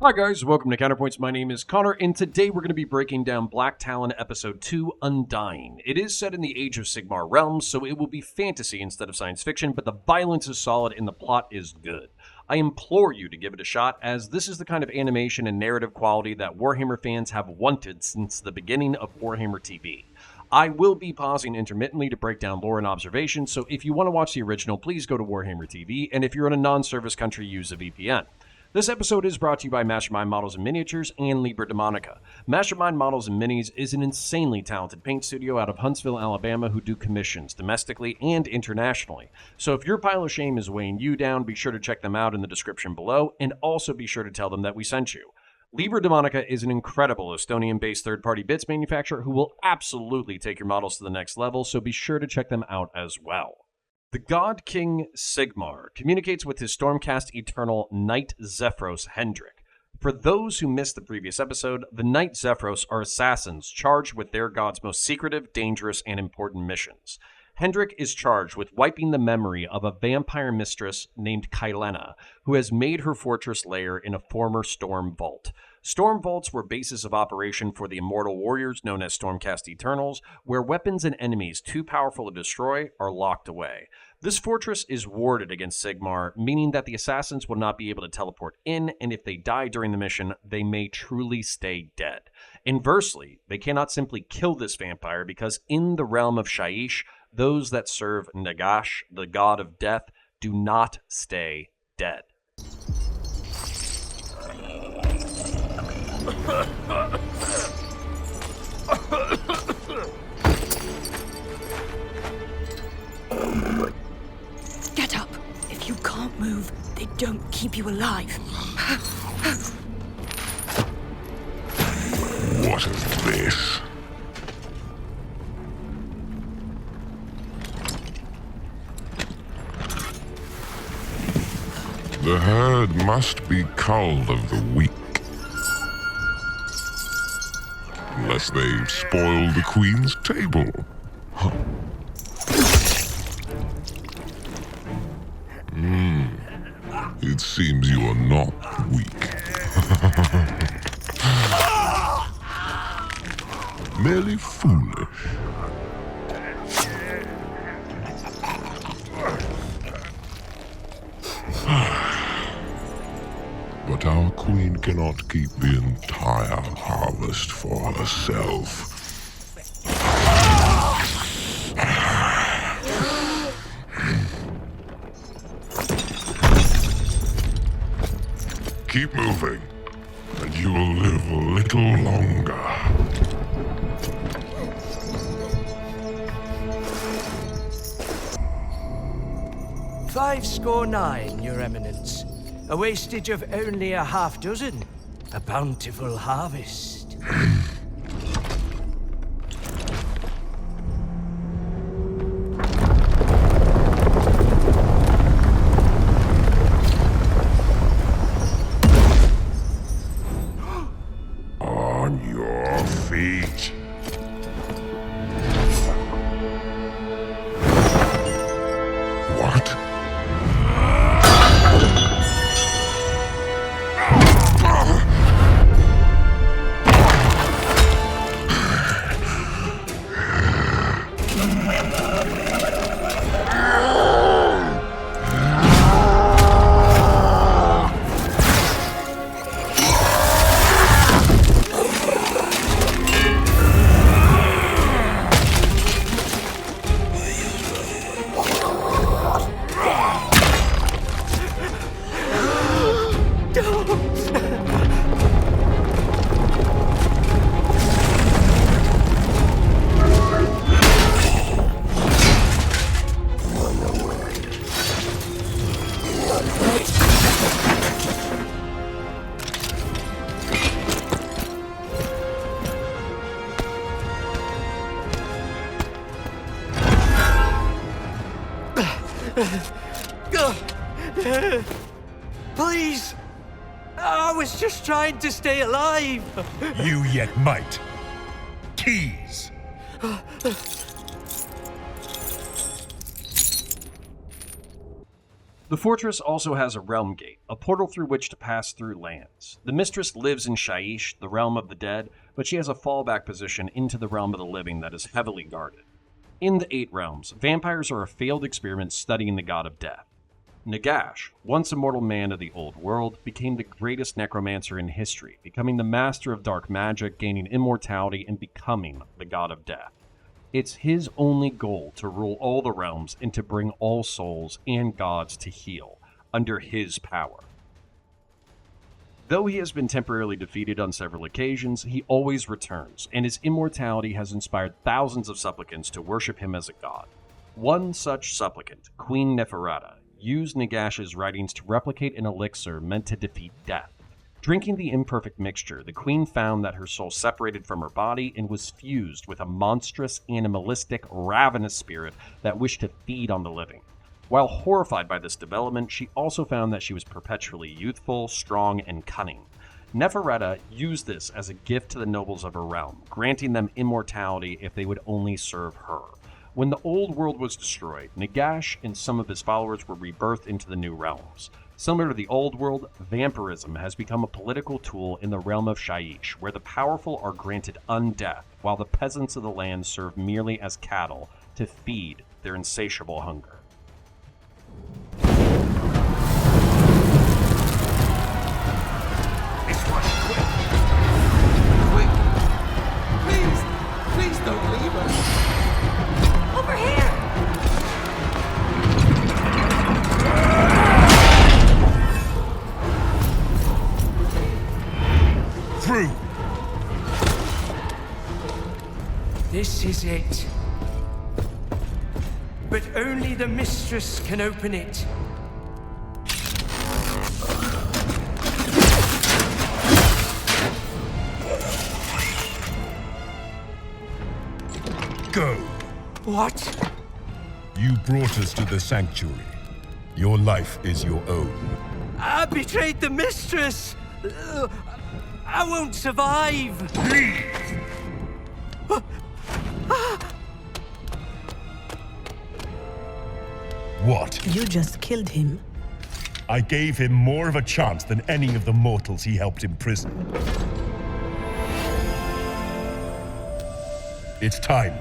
Hi guys, welcome to Counterpoints. My name is Connor, and today we're going to be breaking down Black Talon Episode 2, Undying. It is set in the Age of Sigmar realms, so it will be fantasy instead of science fiction, but the violence is solid and the plot is good. I implore you to give it a shot, as this is the kind of animation and narrative quality that Warhammer fans have wanted since the beginning of Warhammer TV. I will be pausing intermittently to break down lore and observations, so if you want to watch the original, please go to Warhammer TV, and if you're in a non-service country, use a VPN. This episode is brought to you by Mastermind Models and Miniatures and Libra Demonica. Mastermind Models and Minis is an insanely talented paint studio out of Huntsville, Alabama, who do commissions domestically and internationally. So if your pile of shame is weighing you down, be sure to check them out in the description below, and also be sure to tell them that we sent you. Libra Demonica is an incredible Estonian-based third-party bits manufacturer who will absolutely take your models to the next level, so be sure to check them out as well. The God King Sigmar communicates with his Stormcast Eternal Knight Zephyros Hendrik. For those who missed the previous episode, the Knight Zephyros are assassins charged with their god's most secretive, dangerous, and important missions. Hendrik is charged with wiping the memory of a vampire mistress named Kylena, who has made her fortress lair in a former Storm Vault. Storm Vaults were bases of operation for the immortal warriors known as Stormcast Eternals, where weapons and enemies too powerful to destroy are locked away. This fortress is warded against Sigmar, meaning that the assassins will not be able to teleport in, and if they die during the mission, they may truly stay dead. Inversely, they cannot simply kill this vampire because in the realm of Shaiish, those that serve Nagash, the god of death, do not stay dead. Get up! If you can't move, they don't keep you alive. What is this? The herd must be culled of the weak. Unless they spoil the Queen's table. Huh. It seems you are not weak. Merely foolish. But our Queen cannot keep the entire harvest for herself. Keep moving, and you will live a little longer. $59, Your Eminence. A wastage of only a half dozen. A bountiful harvest. On your feet. What? Please! I was just trying to stay alive. You yet might. Keys. The fortress also has a realm gate, a portal through which to pass through lands. The mistress lives in Shaiish, the realm of the dead, but she has a fallback position into the realm of the living that is heavily guarded. In the 8 realms, vampires are a failed experiment studying the god of death. Nagash, once a mortal man of the old world, became the greatest necromancer in history, becoming the master of dark magic, gaining immortality, and becoming the god of death. It's his only goal to rule all the realms and to bring all souls and gods to heal under his power. Though he has been temporarily defeated on several occasions, he always returns, and his immortality has inspired thousands of supplicants to worship him as a god. One such supplicant, Queen Neferata, used Nagash's writings to replicate an elixir meant to defeat death. Drinking the imperfect mixture, the queen found that her soul separated from her body and was fused with a monstrous, animalistic, ravenous spirit that wished to feed on the living. While horrified by this development, she also found that she was perpetually youthful, strong, and cunning. Neferata used this as a gift to the nobles of her realm, granting them immortality if they would only serve her. When the old world was destroyed, Nagash and some of his followers were rebirthed into the new realms. Similar to the old world, vampirism has become a political tool in the realm of Shaiish, where the powerful are granted undeath, while the peasants of the land serve merely as cattle to feed their insatiable hunger. This one, quick! Quick! Please don't leave us! Over here! Through! This is it. But only the mistress can open it. Go! What? You brought us to the sanctuary. Your life is your own. I betrayed the mistress! I won't survive! Leave! What? You just killed him. I gave him more of a chance than any of the mortals he helped imprison. It's time.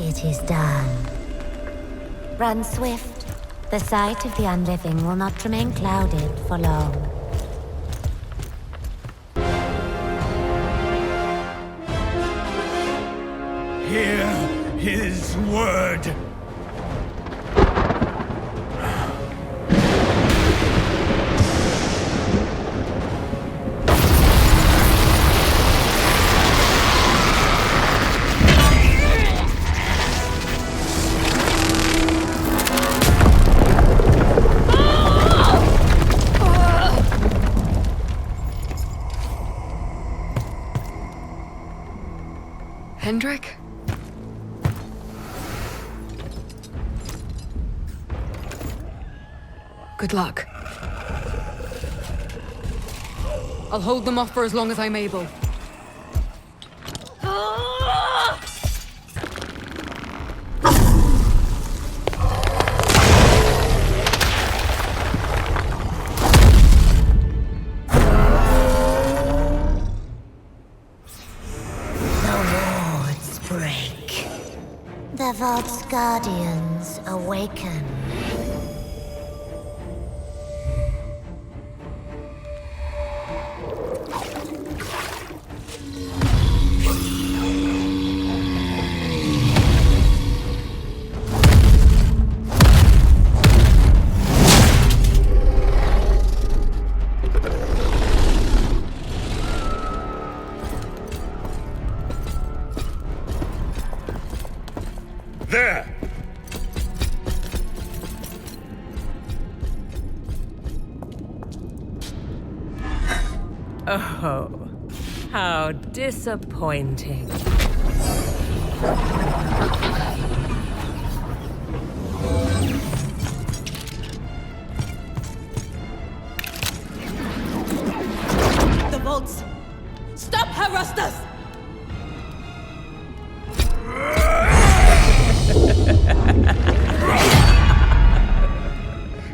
It is done. Run swift. The sight of the unliving will not remain clouded for long. Hear his word. Hendrik? Good luck. I'll hold them off for as long as I'm able. The Vault's guardians awaken. There! Oh, how disappointing. The vaults! Stop her, Rustus!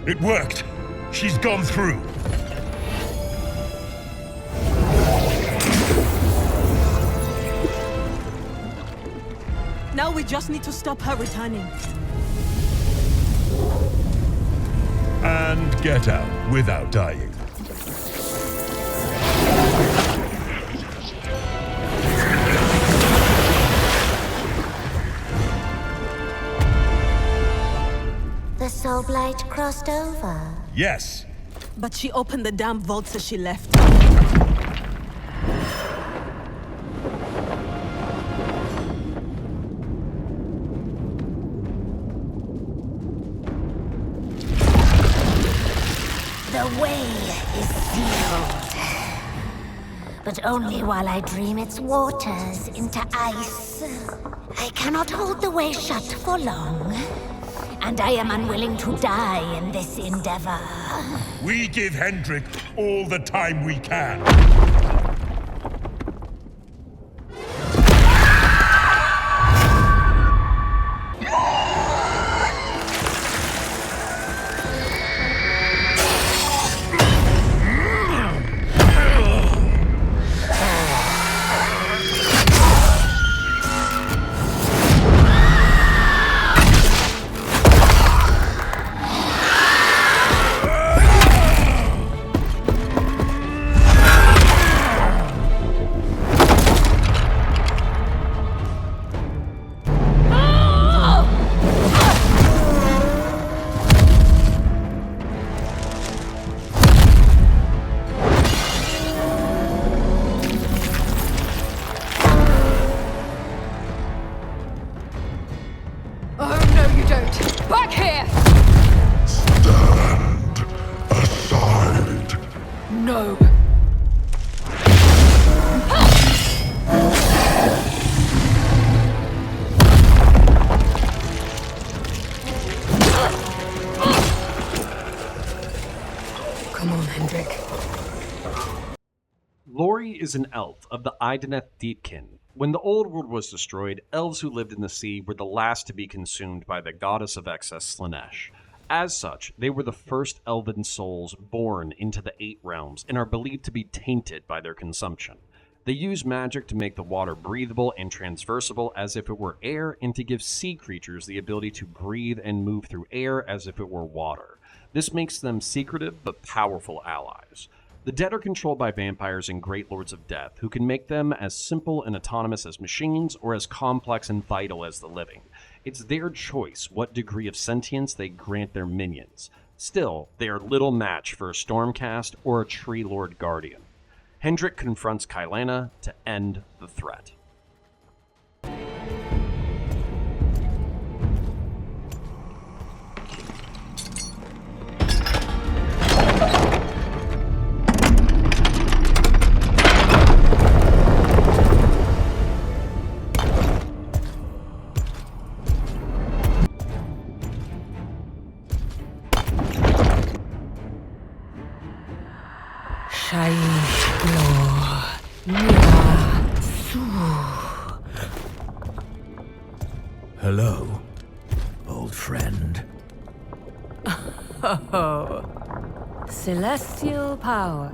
It worked! She's gone through! Now we just need to stop her returning. And get out without dying. The soul blight crossed over. Yes! But she opened the damn vaults as she left. The way is sealed. But only while I dream its waters into ice. I cannot hold the way shut for long. And I am unwilling to die in this endeavor. We give Hendrik all the time we can. No! Come on, Hendrik. Lori is an elf of the Ideneth Deepkin. When the old world was destroyed, elves who lived in the sea were the last to be consumed by the goddess of excess, Slanesh. As such, they were the first elven souls born into the Eight Realms and are believed to be tainted by their consumption. They use magic to make the water breathable and transversible as if it were air, and to give sea creatures the ability to breathe and move through air as if it were water. This makes them secretive but powerful allies. The dead are controlled by vampires and great lords of death, who can make them as simple and autonomous as machines or as complex and vital as the living. It's their choice what degree of sentience they grant their minions. Still, they are little match for a Stormcast or a Tree Lord Guardian. Hendrik confronts Kylana to end the threat. Hello, old friend. Oh, celestial power.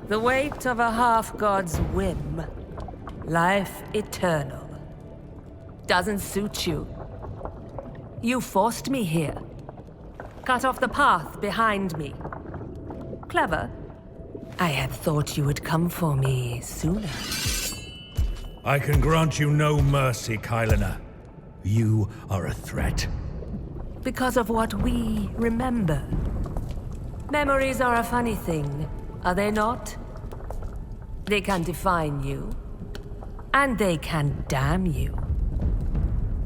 The weight of a half-god's whim. Life eternal. Doesn't suit you. You forced me here. Cut off the path behind me. Clever. I had thought you would come for me sooner. I can grant you no mercy, Kylana. You are a threat. Because of what we remember. Memories are a funny thing. are they not? They can define you, and they can damn you.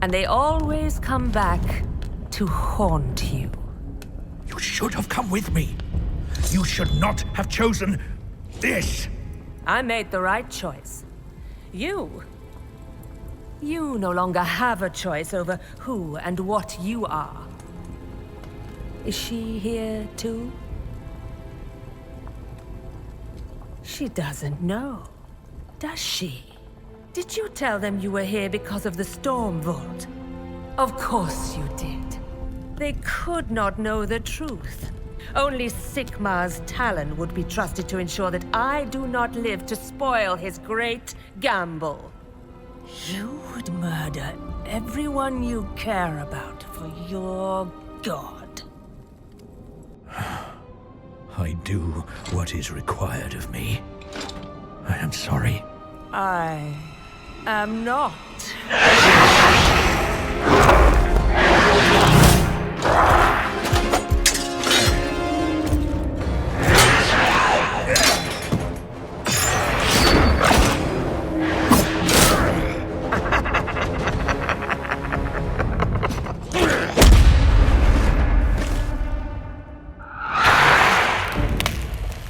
And they always come back to haunt you. You should have come with me. You should not have chosen this. I made the right choice. You no longer have a choice over who and what you are. Is she here too? She doesn't know, does she? Did you tell them you were here because of the Storm Vault? Of course you did. They could not know the truth. Only Sigmar's Talon would be trusted to ensure that I do not live to spoil his great gamble. You would murder everyone you care about for your god. I do what is required of me. I am sorry. I am not.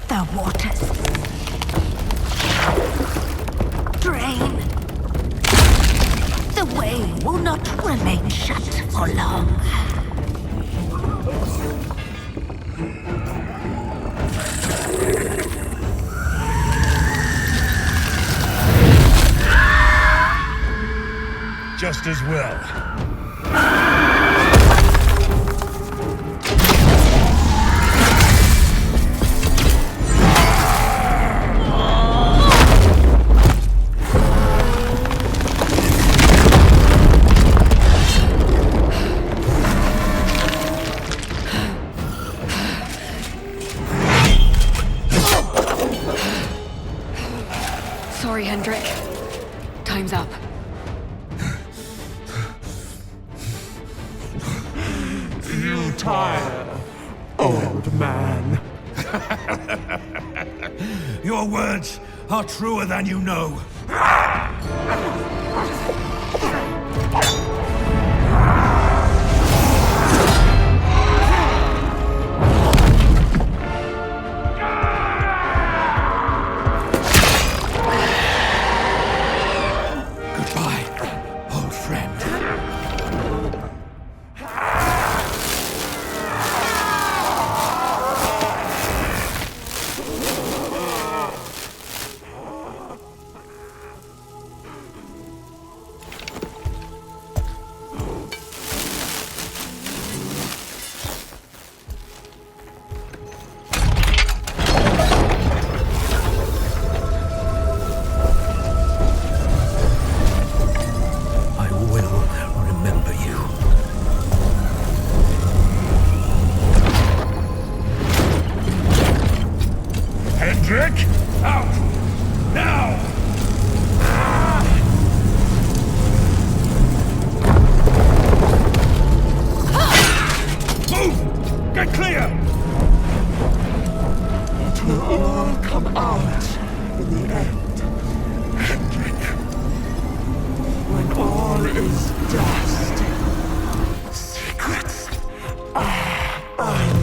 The waters drain. The way will not remain shut for long. Just as well. Sorry, Hendrik. Time's up. You tire, old man. Your words are truer than you know. Goodbye, old friend. I will remember you. Hendrik, Out! Now! Move! Get clear! It will all come out in the end, Hendrik. When all is dust, secrets are untied.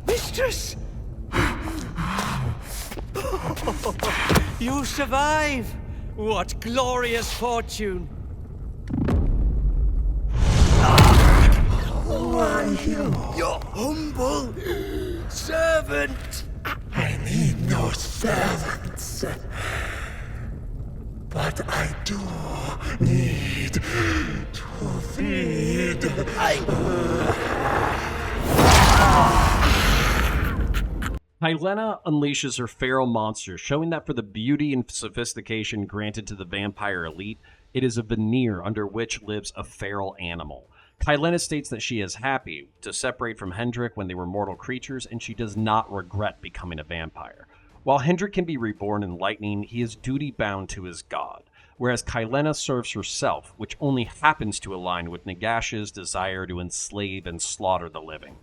Mistress! You survive! What glorious fortune! Who are you? Your humble servant! I need no servants. But I do need to feed. Helena unleashes her feral monster, showing that for the beauty and sophistication granted to the vampire elite, it is a veneer under which lives a feral animal. Kylena states that she is happy to separate from Hendrik when they were mortal creatures, and she does not regret becoming a vampire. While Hendrik can be reborn in lightning, he is duty-bound to his god, whereas Kylena serves herself, which only happens to align with Nagash's desire to enslave and slaughter the living.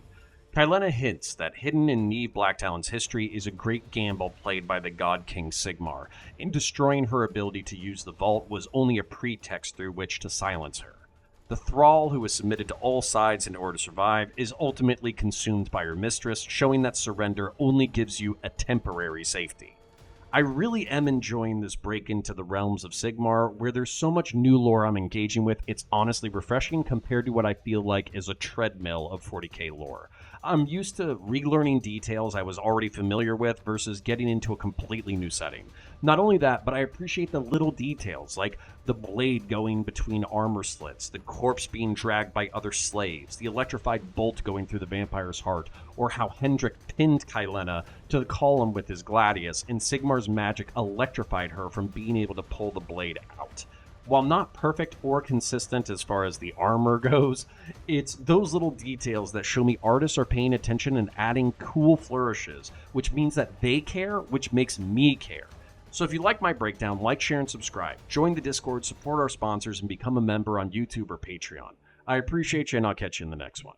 Kylena hints that hidden in Neve Blacktalon's history is a great gamble played by the god king Sigmar, and destroying her ability to use the vault was only a pretext through which to silence her. The thrall, who is submitted to all sides in order to survive, is ultimately consumed by her mistress, showing that surrender only gives you a temporary safety. I really am enjoying this break into the realms of Sigmar, where there's so much new lore I'm engaging with. It's honestly refreshing compared to what I feel like is a treadmill of 40k lore. I'm used to relearning details I was already familiar with versus getting into a completely new setting. Not only that, but I appreciate the little details, like the blade going between armor slits, the corpse being dragged by other slaves, the electrified bolt going through the vampire's heart, or how Hendrik pinned Kylena to the column with his gladius, and Sigmar's magic electrified her from being able to pull the blade out. While not perfect or consistent as far as the armor goes, it's those little details that show me artists are paying attention and adding cool flourishes, which means that they care, which makes me care. So if you like my breakdown, like, share, and subscribe. Join the Discord, support our sponsors, and become a member on YouTube or Patreon. I appreciate you, and I'll catch you in the next one.